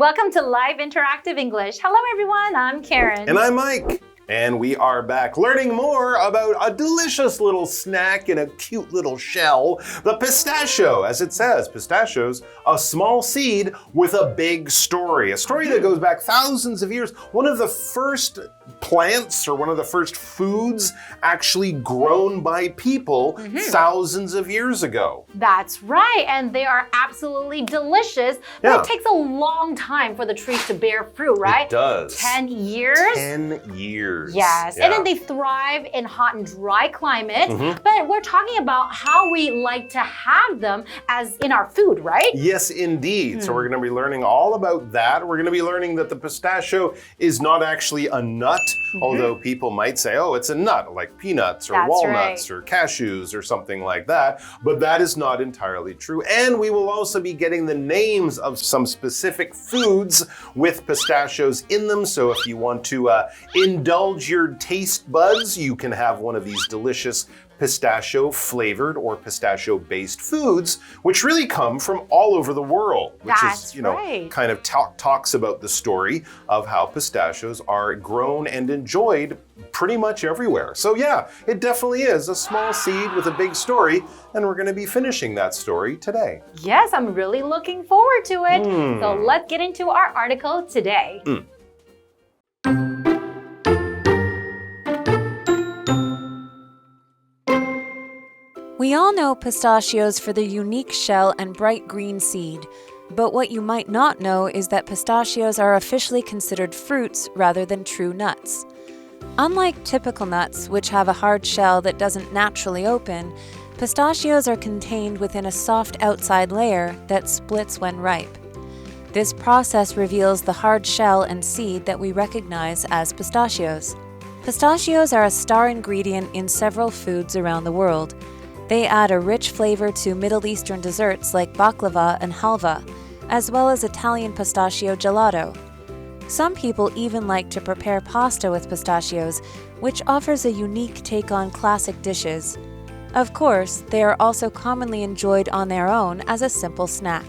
Welcome to Live Interactive English. Hello everyone, I'm Karen. And I'm Mike. And we are back learning more about a delicious little snack in a cute little shell, the pistachio. As it says, pistachios, a small seed with a big story. A story that goes back thousands of years. One of the first plants or one of the first foods actually grown by people thousands of years ago. That's right, and they are absolutely delicious. But it takes a long time for the trees to bear fruit, right? It does. 10 years? 10 years. Yes, and then they thrive in hot and dry climates. But we're talking about how we like to have them as in our food, right? Yes, indeed. So we're going to be learning all about that. We're going to be learning that the pistachio is not actually a nut, although people might say, oh, it's a nut, like peanuts or walnuts or cashews or something like that. But that is not entirely true. And we will also be getting the names of some specific foods with pistachios in them. So if you want to indulge your taste buds, you can have one of these delicious pistachio flavored or pistachio based foods, which really come from all over the world, which is, kind of talks about the story of how pistachios are grown and enjoyed pretty much everywhere. So yeah, it definitely is a small seed with a big story, and we're going to be finishing that story today. Yes, I'm really looking forward to it. So let's get into our article today. We all know pistachios for their unique shell and bright green seed, but what you might not know is that pistachios are officially considered fruits rather than true nuts. Unlike typical nuts, which have a hard shell that doesn't naturally open, pistachios are contained within a soft outside layer that splits when ripe. This process reveals the hard shell and seed that we recognize as pistachios. Pistachios are a star ingredient in several foods around the world. They add a rich flavor to Middle Eastern desserts like baklava and halva, as well as Italian pistachio gelato. Some people even like to prepare pasta with pistachios, which offers a unique take on classic dishes. Of course, they are also commonly enjoyed on their own as a simple snack.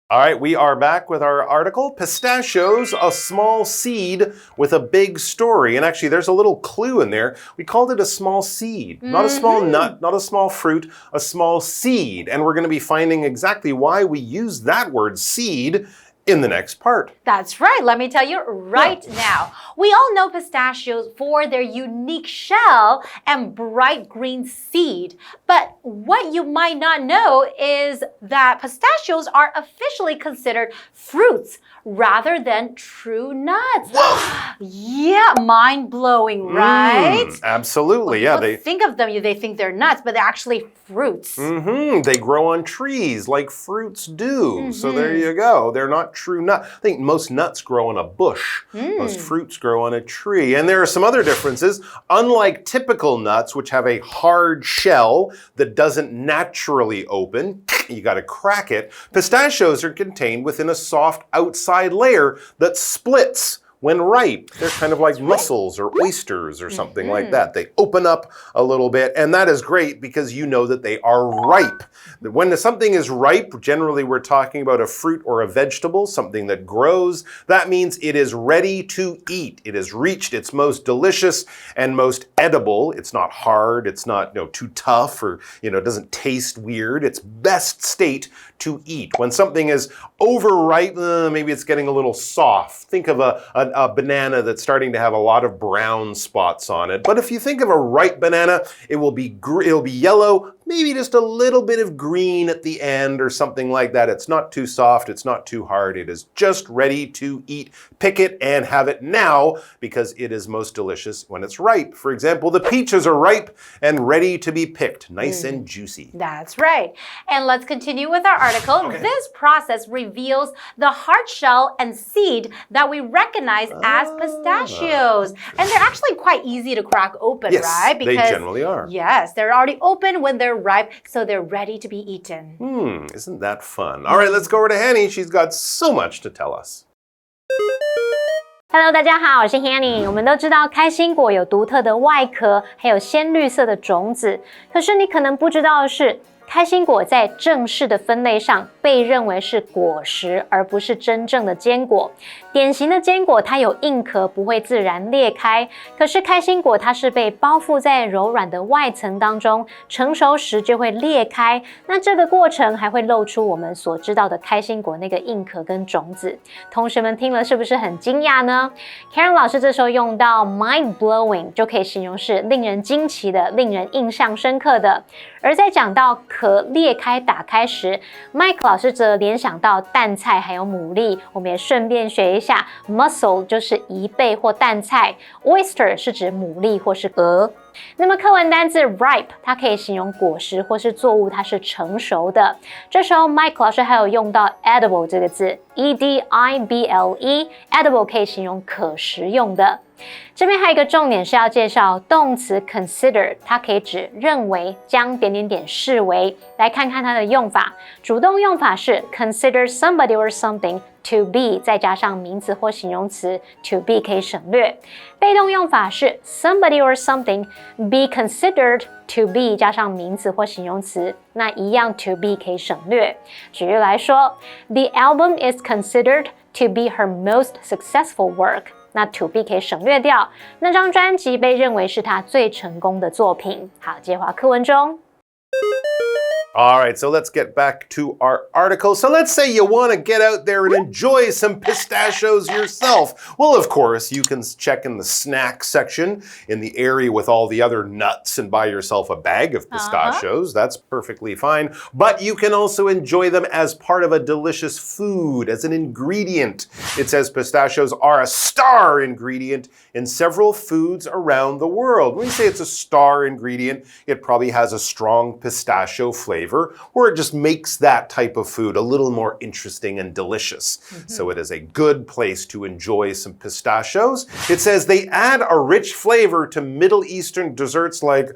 All right, we are back with our article, Pistachios, a small seed with a big story. And actually, there's a little clue in there. We called it a small seed, not a small nut, not a small fruit, a small seed. And we're going to be finding exactly why we use that word seed in the next part. That's right. Let me tell you right now. We all know pistachios for their unique shell and bright green seed. But what you might not know is that pistachios are officially considered fruits rather than true nuts. Whoa! Yeah, mind-blowing, right? Absolutely, When people think of them, they think they're nuts, but they're actually fruits. They grow on trees like fruits do. So there you go. They're not true nuts. I think most nuts grow on a bush. Most fruits grow on a tree. And there are some other differences. Unlike typical nuts, which have a hard shell that doesn't naturally open, you got to crack it, pistachios are contained within a soft outside layer that splits when ripe. They're kind of like mussels or oysters or something like that. They open up a little bit, and that is great because you know that they are ripe. When something is ripe, generally we're talking about a fruit or a vegetable, something that grows. That means it is ready to eat. It has reached its most delicious and most edible. It's not hard, it's not too tough, or it doesn't taste weird. It's best state to eat. When something is overripe, maybe it's getting a little soft. Think of a banana that's starting to have a lot of brown spots on it. But if you think of a ripe banana, it'll be yellow, maybe just a little bit of green at the end or something like that. It's not too soft, it's not too hard. It is just ready to eat. Pick it and have it now because it is most delicious when it's ripe. For example, the peaches are ripe and ready to be picked, nice and juicy. That's right. And let's continue with our article. This process reveals the hard shell and seed that we recognize as pistachios. And they're actually quite easy to crack open, right? Because they generally are. Yes, they're already open when they're ripe, so they're ready to be eaten. Isn't that fun? All right, let's go over to Hanny. She's got so much to tell us. Hello， 大家好，我是 Hanny。我们都知道开心果有独特的外壳，还有鲜绿色的种子。可是你可能不知道的是，开心果在正式的分类上被认为是果实，而不是真正的坚果。典型的坚果它有硬壳，不会自然裂开，可是开心果它是被包覆在柔软的外层当中，成熟时就会裂开。那这个过程还会露出我们所知道的开心果那个硬壳跟种子。同学们听了是不是很惊讶呢？ Karen 老师这时候用到 mind-blowing 就可以形容是令人惊奇的、令人印象深刻的。而在讲到壳裂开打开时， Mike 老师则联想到淡菜还有牡蛎。我们也顺便学一下 mussel 就是贻贝或淡菜， oyster 是指牡蛎或是鹅。那么课文单字 ripe 它可以形容果实或是作物它是成熟的。这时候 Mike 老师还有用到 edible 这个字 edible edible 可以形容可食用的。这边还有一个重点是要介绍动词 consider， 它可以指认为，将点点点视为。来看看它的用法，主动用法是 consider somebody or something to be 再加上名词或形容词 to be 可以省略。被动用法是 somebody or something be considered to be 加上名词或形容词，那一样 to be 可以省略。举例来说 ，The album is considered to be her most successful work。那 to be 可以省略掉，那张专辑被认为是他最成功的作品。好，接话课文中。All right, so let's get back to our article. So let's say you want to get out there and enjoy some pistachios yourself. Well, of course, you can check in the snack section in the area with all the other nuts and buy yourself a bag of pistachios. That's perfectly fine. But you can also enjoy them as part of a delicious food, as an ingredient. It says pistachios are a star ingredient in several foods around the world. When we say it's a star ingredient, it probably has a strong pistachio flavor, or it just makes that type of food a little more interesting and delicious. So it is a good place to enjoy some pistachios. It says they add a rich flavor to Middle Eastern desserts like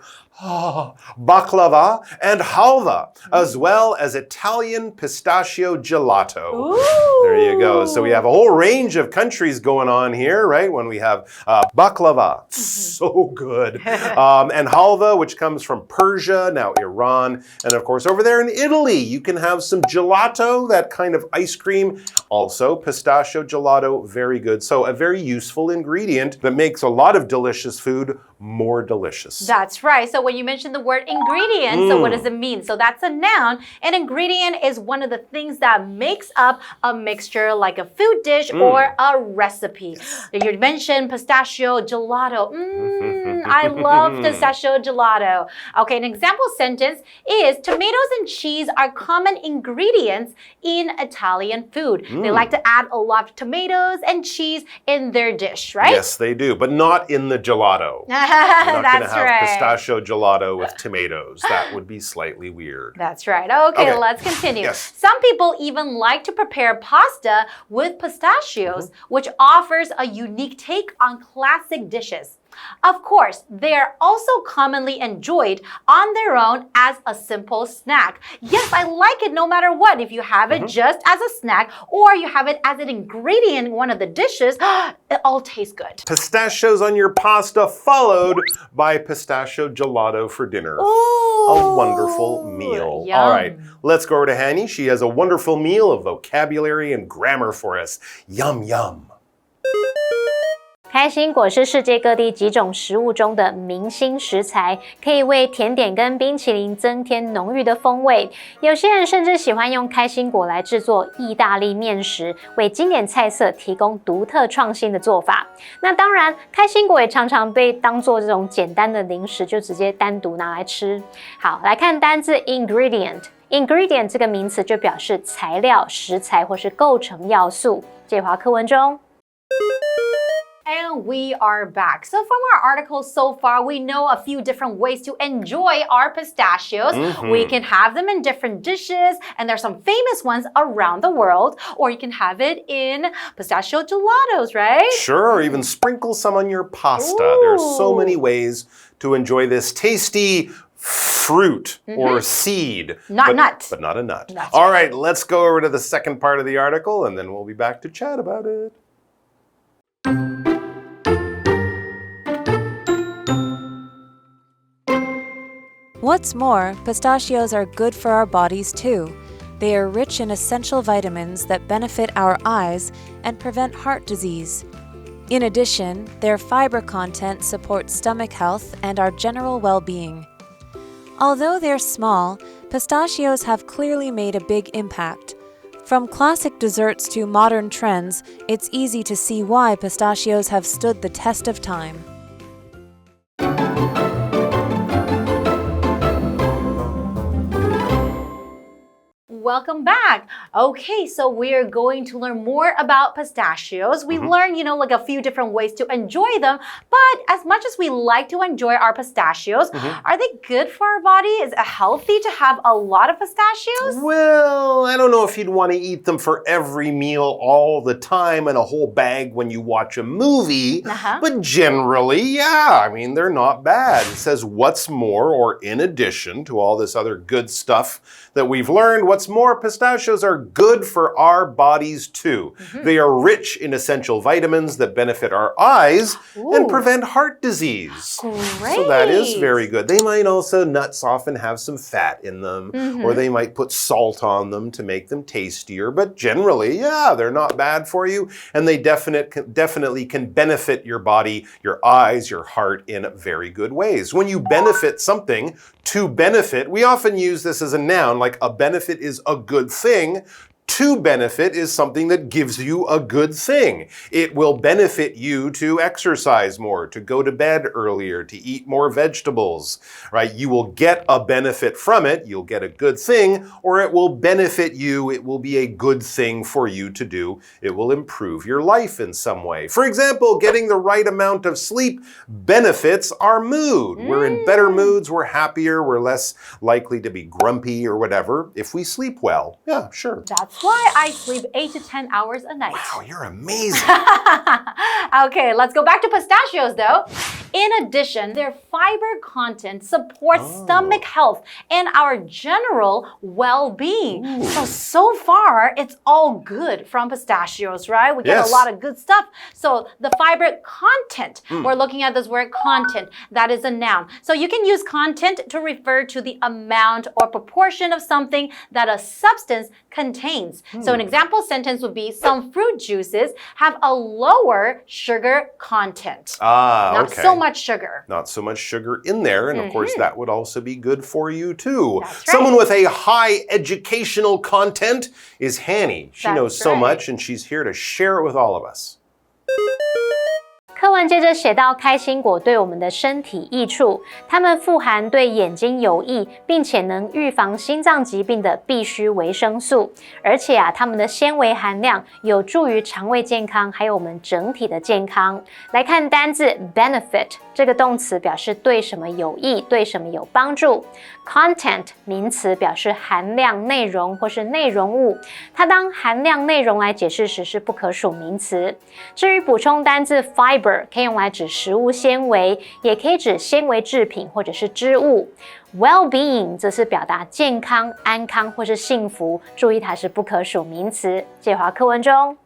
baklava and halva, as well as Italian pistachio gelato. Ooh. There you go. So we have a whole range of countries going on here, right? When we have baklava, so good. And halva, which comes from Persia, now Iran. And of course, over there in Italy, you can have some gelato, that kind of ice cream. Also, pistachio gelato, very good. So a very useful ingredient that makes a lot of delicious food more delicious. That's right. So when you mention the word ingredient, so what does it mean? So that's a noun. An ingredient is one of the things that makes up a mixture like a food dish or a recipe. You mentioned pistachio gelato. I love pistachio gelato. Okay, an example sentence is tomatoes and cheese are common ingredients in Italian food. They like to add a lot of tomatoes and cheese in their dish, right? Yes, they do, but not in the gelato. You're not going to have pistachio gelato with tomatoes. That would be slightly weird. That's right. Okay, let's continue. Yes. Some people even like to prepare pasta with pistachios, which offers a unique take on classic dishes. Of course, they are also commonly enjoyed on their own as a simple snack. Yes, I like it no matter what. If you have it just as a snack or you have it as an ingredient in one of the dishes, it all tastes good. Pistachios on your pasta followed by pistachio gelato for dinner. Ooh, a wonderful meal. Yum. All right, let's go over to Hanny. She has a wonderful meal of vocabulary and grammar for us. Yum, yum. 开心果是世界各地几种食物中的明星食材，可以为甜点跟冰淇淋增添浓郁的风味。有些人甚至喜欢用开心果来制作意大利面食，为经典菜色提供独特创新的做法。那当然，开心果也常常被当作这种简单的零食，就直接单独拿来吃。好，来看单字 ingredient。ingredient 这个名词就表示材料、食材或是构成要素。介华课文中。And we are back. So from our article so far, we know a few different ways to enjoy our pistachios. We can have them in different dishes, and there's some famous ones around the world. Or you can have it in pistachio gelatos, right? Sure, or even sprinkle some on your pasta. There's so many ways to enjoy this tasty fruit or seed. Not nut. But not a nut. That's All right, let's go over to the second part of the article, and then we'll be back to chat about it. What's more, pistachios are good for our bodies too. They are rich in essential vitamins that benefit our eyes and prevent heart disease. In addition, their fiber content supports stomach health and our general well-being. Although they're small, pistachios have clearly made a big impact. From classic desserts to modern trends, it's easy to see why pistachios have stood the test of time. Welcome back. Okay, so we're going to learn more about pistachios. We've learned, like a few different ways to enjoy them, but as much as we like to enjoy our pistachios, are they good for our body? Is it healthy to have a lot of pistachios? Well, I don't know if you'd want to eat them for every meal all the time and a whole bag when you watch a movie, but generally, yeah, I mean, they're not bad. It says what's more, or in addition to all this other good stuff that we've learned, what's more, pistachios are good for our bodies too. They are rich in essential vitamins that benefit our eyes and prevent heart disease. Great. So that is very good. They might also, nuts often have some fat in them, or they might put salt on them to make them tastier, but generally, yeah, they're not bad for you, and they definitely can benefit your body, your eyes, your heart in very good ways. When you benefit something, to benefit, we often use this as a noun, like a benefit is a good thing. To benefit is something that gives you a good thing. It will benefit you to exercise more, to go to bed earlier, to eat more vegetables, right? You will get a benefit from it. You'll get a good thing, or it will benefit you. It will be a good thing for you to do. It will improve your life in some way. For example, getting the right amount of sleep benefits our mood. We're in better moods, we're happier, we're less likely to be grumpy or whatever if we sleep well. Yeah, sure. That's why I sleep 8 to 10 hours a night. Wow, you're amazing. Okay, let's go back to pistachios though. In addition, their fiber content supports stomach health and our general well-being. So far, it's all good from pistachios, right? We get a lot of good stuff. So the fiber content, we're looking at this word content, that is a noun. So you can use content to refer to the amount or proportion of something that a substance contains. So an example sentence would be, some fruit juices have a lower sugar content. Not so much sugar. Not so much sugar in there, and of course that would also be good for you too. That's right. Someone with a high educational content is Hanny. She knows so much, and she's here to share it with all of us. 课文接着写到开心果对我们的身体益处，它们富含对眼睛有益，并且能预防心脏疾病的必需维生素，而且它们的纤维含量有助于肠胃健康，还有我们整体的健康。来看单字 benefit 这个动词表示对什么有益，对什么有帮助。content 名词表示含量、内容或是内容物，它当含量、内容来解释时是不可数名词。至于补充单字 fiber 可以用来指食物纤维，也可以指纤维制品或者是织物。Well-being 则是表达健康、安康或是幸福，注意它是不可数名词。介华课文中。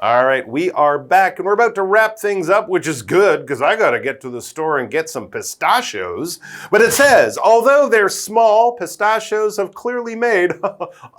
All right, we are back, and we're about to wrap things up, which is good because I got to get to the store and get some pistachios. But it says, although they're small, pistachios have clearly made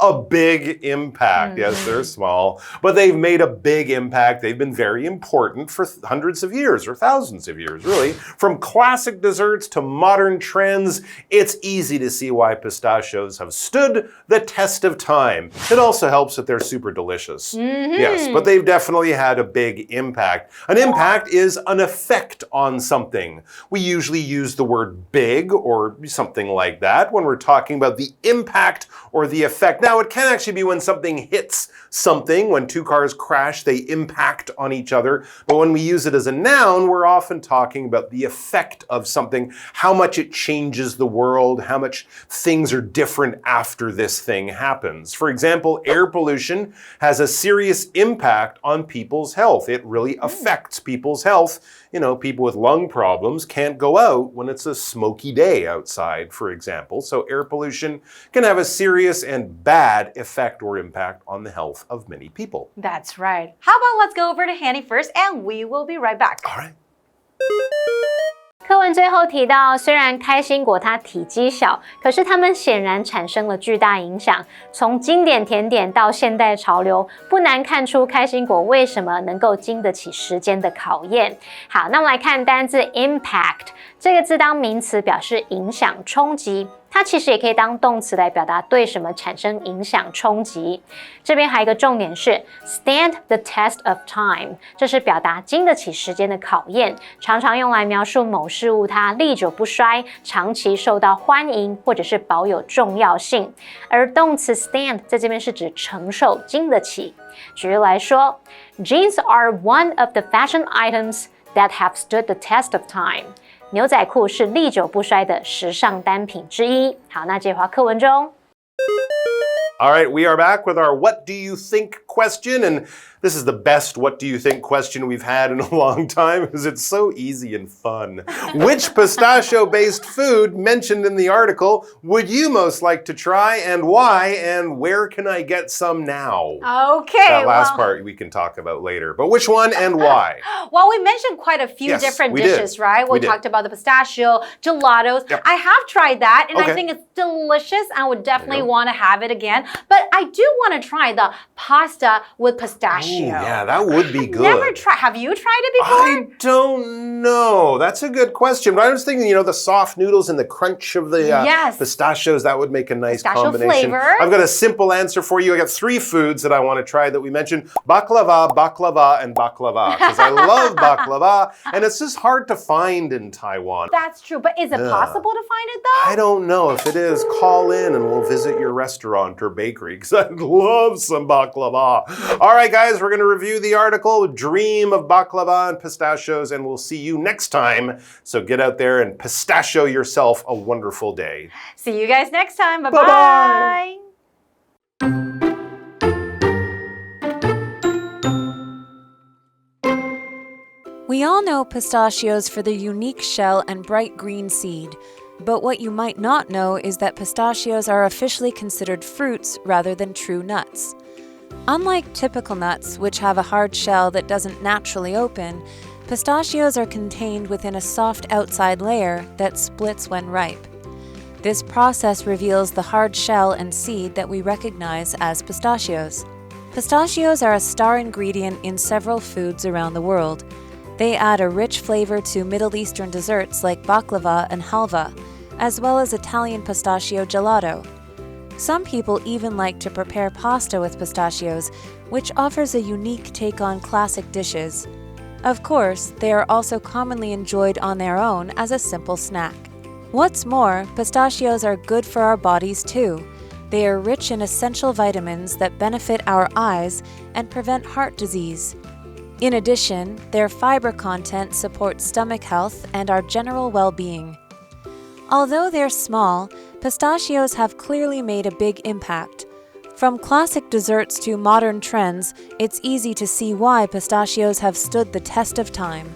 a big impact. Yes, they're small, but they've made a big impact. They've been very important for hundreds of years or thousands of years, really. From classic desserts to modern trends, it's easy to see why pistachios have stood the test of time. It also helps that they're super delicious. Yes, but they've definitely had a big impact. An impact is an effect on something. We usually use the word big or something like that when we're talking about the impact or the effect. Now, it can actually be when something hits something. When two cars crash, they impact on each other. But when we use it as a noun, we're often talking about the effect of something, how much it changes the world, how much things are different after this thing happens. For example, air pollution has a serious impact on people's health. It really affects people's health. You know, people with lung problems can't go out when it's a smoky day outside, for example. So air pollution can have a serious and bad effect or impact on the health of many people. That's right. How about let's go over to Hanny first, and we will be right back. All right. 课文最后提到，虽然开心果它体积小，可是它们显然产生了巨大影响。从经典甜点到现代潮流，不难看出开心果为什么能够经得起时间的考验。好，那我们来看单字 impact 这个字当名词表示影响、冲击。它其实也可以当动词来表达对什么产生影响、冲击。这边还有一个重点是 stand the test of time， 这是表达经得起时间的考验，常常用来描述某事物它历久不衰，长期受到欢迎或者是保有重要性。而动词 stand 在这边是指承受、经得起。举例来说 ，Jeans are one of the fashion items that have stood the test of time。牛仔裤是历久不衰的时尚单品之一。好，那接话课文中。All right, we are back with our What Do You Think question, and this is the best What Do You Think question we've had in a long time because it's so easy and fun. Which pistachio-based food mentioned in the article would you most like to try and why, and where can I get some now? Okay. That last part we can talk about later, but which one and why? Well, we mentioned quite a few different dishes, right? We talked about the pistachio, gelatos. Yep. I have tried that, and Okay. I think it's delicious. I would definitely want to have it again. But I do want to try the pasta with pistachio. Ooh, yeah, that would be good. Never tried. Have you tried it before? I don't know. That's a good question. But I was thinking, the soft noodles and the crunch of the Yes. pistachios, that would make a nice Pistachio combination. flavor. I've got a simple answer for you. I got 3 foods that I want to try that we mentioned. Baklava, and baklava. Because I love baklava, and it's just hard to find in Taiwan. That's true. But is it possible to find it though? I don't know. If it is, call in and we'll visit your restaurant or bakery because I'd love some baklava. All right, guys, we're going to review the article, Dream of Baklava and Pistachios, and we'll see you next time. So get out there and pistachio yourself a wonderful day. See you guys next time. Bye-bye. Bye-bye. We all know pistachios for their unique shell and bright green seed, but what you might not know is that pistachios are officially considered fruits rather than true nuts. Unlike typical nuts, which have a hard shell that doesn't naturally open, pistachios are contained within a soft outside layer that splits when ripe. This process reveals the hard shell and seed that we recognize as pistachios. Pistachios are a star ingredient in several foods around the world. They add a rich flavor to Middle Eastern desserts like baklava and halva, as well as Italian pistachio gelato. Some people even like to prepare pasta with pistachios, which offers a unique take on classic dishes. Of course, they are also commonly enjoyed on their own as a simple snack. What's more, pistachios are good for our bodies too. They are rich in essential vitamins that benefit our eyes and prevent heart disease. In addition, their fiber content supports stomach health and our general well-being. Although they're small, pistachios have clearly made a big impact. From classic desserts to modern trends, it's easy to see why pistachios have stood the test of time.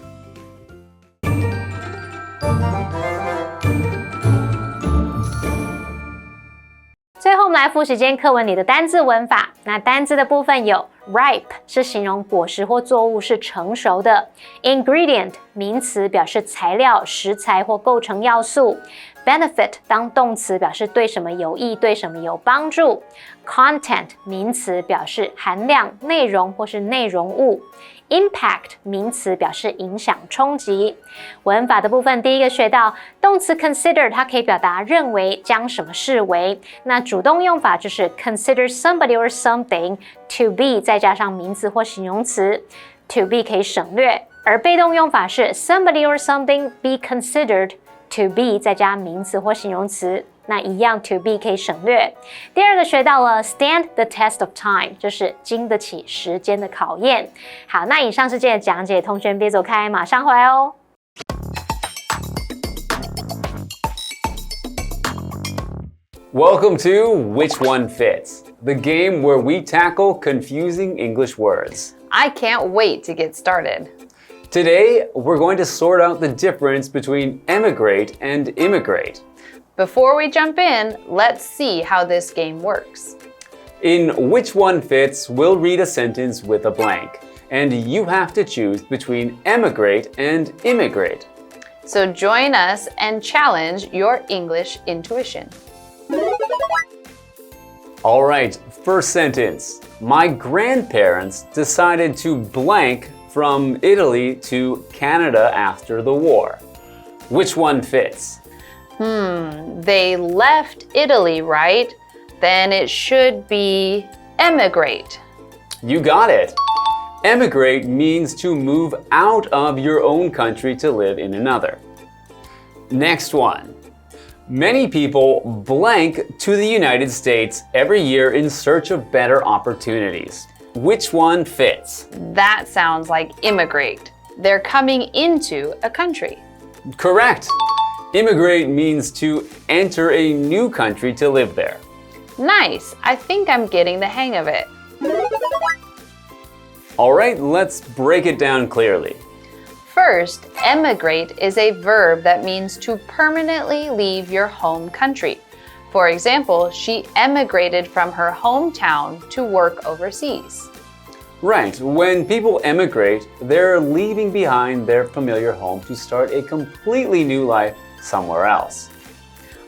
最后我们来复习今天课文里的单字文法。那单字的部分有 ripe 是形容果实或作物是成熟的 ，ingredient 名词表示材料、食材或构成要素 ，benefit 当动词表示对什么有益、对什么有帮助 ，content 名词表示含量、内容或是内容物。Impact 名词表示影响、冲击。文法的部分，第一个学到动词 consider， 它可以表达认为、将什么视为。那主动用法就是 consider somebody or something to be 再加上名词或形容词 ，to be 可以省略。而被动用法是 somebody or something be considered to be 再加名词或形容词。那一样 to be 可以省略。第二个学到了 stand the test of time， 就是经得起时间的考验。好，那以上是今天的讲解，同学们别走开，马上回来哦。Welcome to Which One Fits, the game where we tackle confusing English words. I can't wait to get started. Today, we're going to sort out the difference between emigrate and immigrate. Before we jump in, let's see how this game works. In Which One Fits, we'll read a sentence with a blank, and you have to choose between emigrate and immigrate. So join us and challenge your English intuition. All right, first sentence. My grandparents decided to blank from Italy to Canada after the war. Which one fits? They left Italy, right? Then it should be emigrate. You got it. Emigrate means to move out of your own country to live in another. Next one. Many people blank to the United States every year in search of better opportunities. Which one fits? That sounds like immigrate. They're coming into a country. Correct. Immigrate means to enter a new country to live there. Nice. I think I'm getting the hang of it. All right, let's break it down clearly. First, emigrate is a verb that means to permanently leave your home country. For example, she emigrated from her hometown to work overseas. Right, when people emigrate, they're leaving behind their familiar home to start a completely new life somewhere else.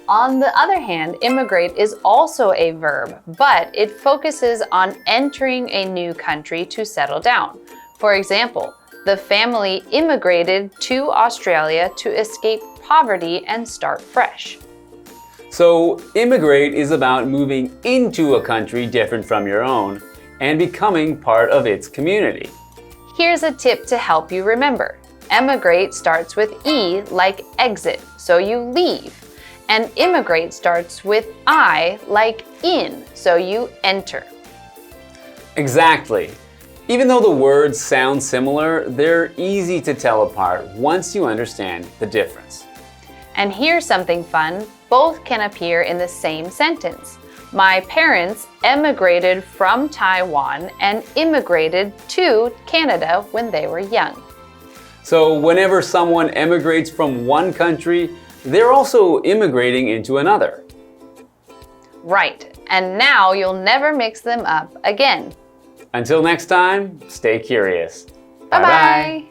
On the other hand, immigrate is also a verb, but it focuses on entering a new country to settle down. For example, the family immigrated to Australia to escape poverty and start fresh. So, immigrate is about moving into a country different from your own and becoming part of its community. Here's a tip to help you remember. Emigrate starts with E like exit, so you leave. And immigrate starts with I like in, so you enter. Exactly. Even though the words sound similar, they're easy to tell apart once you understand the difference. And here's something fun. Both can appear in the same sentence. My parents emigrated from Taiwan and immigrated to Canada when they were young. So whenever someone emigrates from one country, they're also immigrating into another. Right, and now you'll never mix them up again. Until next time, stay curious. Bye-bye.